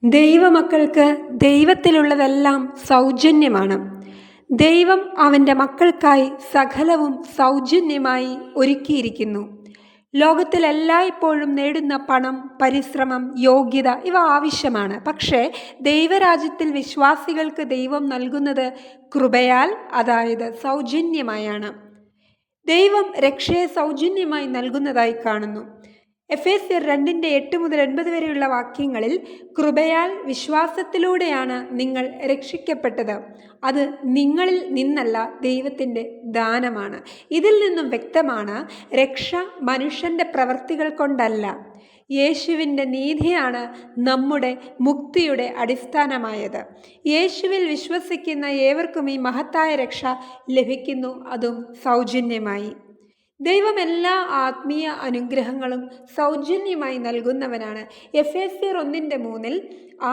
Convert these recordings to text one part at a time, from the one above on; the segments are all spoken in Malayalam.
ദൈവമക്കൾക്ക് ദൈവത്തിലുള്ളതെല്ലാം സൗജന്യമാണ്. ദൈവം അവൻ്റെ മക്കൾക്കായി സകലവും സൗജന്യമായി ഒരുക്കിയിരിക്കുന്നു. ലോകത്തിൽ എല്ലായ്പ്പോഴും നേടുന്ന പണം, പരിശ്രമം, യോഗ്യത ഇവ ആവശ്യമാണ്. പക്ഷേ ദൈവരാജ്യത്തിൽ വിശ്വാസികൾക്ക് ദൈവം നൽകുന്നത് കൃപയാൽ, അതായത് സൗജന്യമായാണ്. ദൈവം രക്ഷയെ സൗജന്യമായി നൽകുന്നതായി കാണുന്നു. എഫേസ്യർ 2:8-9 വരെയുള്ള വാക്യങ്ങളിൽ കൃപയാൽ വിശ്വാസത്തിലൂടെയാണ് നിങ്ങൾ രക്ഷിക്കപ്പെട്ടത്. അത് നിങ്ങളിൽ നിന്നല്ല, ദൈവത്തിൻ്റെ ദാനമാണ്. ഇതിൽ നിന്നും വ്യക്തമാണ്, രക്ഷ മനുഷ്യൻ്റെ പ്രവൃത്തികൾ കൊണ്ടല്ല. യേശുവിൻ്റെ നീതിയാണ് നമ്മുടെ മുക്തിയുടെ അടിസ്ഥാനമായത്. യേശുവിൽ വിശ്വസിക്കുന്ന ഏവർക്കും ഈ മഹത്തായ രക്ഷ ലഭിക്കുന്നു, അതും സൗജന്യമായി. ദൈവം എല്ലാ ആത്മീയ അനുഗ്രഹങ്ങളും സൗജന്യമായി നൽകുന്നവനാണ്. എഫേസ്യർ 1:3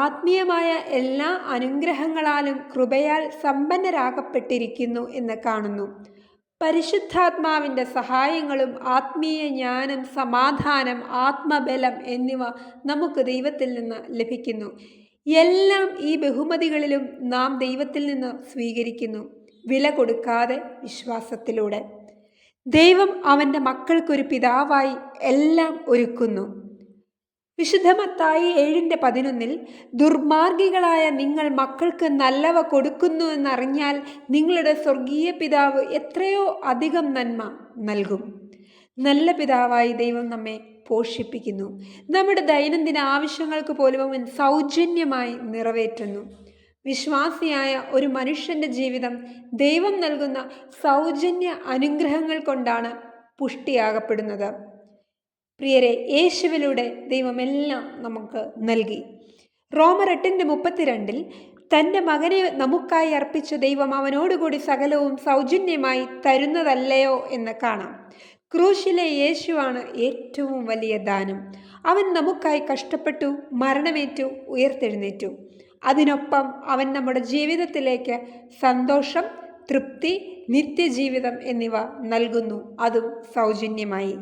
ആത്മീയമായ എല്ലാ അനുഗ്രഹങ്ങളാലും കൃപയാൽ സമ്പന്നരാകപ്പെട്ടിരിക്കുന്നു എന്ന് കാണുന്നു. പരിശുദ്ധാത്മാവിൻ്റെ സഹായങ്ങളും ആത്മീയ ജ്ഞാനം, സമാധാനം, ആത്മബലം എന്നിവ നമുക്ക് ദൈവത്തിൽ നിന്ന് ലഭിക്കുന്നു. എല്ലാം ഈ ബഹുമതികളിലും നാം ദൈവത്തിൽ നിന്ന് സ്വീകരിക്കുന്നു, വില കൊടുക്കാതെ വിശ്വാസത്തിലൂടെ. ദൈവം അവൻ്റെ മക്കൾക്കൊരു പിതാവായി എല്ലാം ഒരുക്കുന്നു. വിശുദ്ധ മത്തായി 7:11 ദുർമാർഗികളായ നിങ്ങൾ മക്കൾക്ക് നല്ലവ കൊടുക്കുന്നു എന്നറിഞ്ഞാൽ നിങ്ങളുടെ സ്വർഗീയ പിതാവ് എത്രയോ അധികം നന്മ നൽകും. നല്ല പിതാവായി ദൈവം നമ്മെ പോഷിപ്പിക്കുന്നു. നമ്മുടെ ദൈനംദിന ആവശ്യങ്ങൾക്ക് പോലും അവൻ സൗജന്യമായി നിറവേറ്റുന്നു. വിശ്വാസിയായ ഒരു മനുഷ്യൻ്റെ ജീവിതം ദൈവം നൽകുന്ന സൗജന്യ അനുഗ്രഹങ്ങൾ കൊണ്ടാണ് പുഷ്ടിയാകപ്പെടുന്നത്. പ്രിയരെ, യേശുവിലൂടെ ദൈവമെല്ലാം നമുക്ക് നൽകി. റോമർ 8:32 തൻ്റെ മകനെ നമുക്കായി അർപ്പിച്ച ദൈവം അവനോടുകൂടി സകലവും സൗജന്യമായി തരുന്നതല്ലയോ എന്ന് കാണാം. ക്രൂശിലെ യേശുവാണ് ഏറ്റവും വലിയ ദാനം. അവൻ നമുക്കായി കഷ്ടപ്പെട്ടു, മരണമേറ്റു, ഉയർത്തെഴുന്നേറ്റു. അതിനൊപ്പം അവൻ നമ്മുടെ ജീവിതത്തിലേക്ക് സന്തോഷം, തൃപ്തി, നിത്യജീവിതം എന്നിവ നൽകുന്നു, അതും സൗജന്യമായി.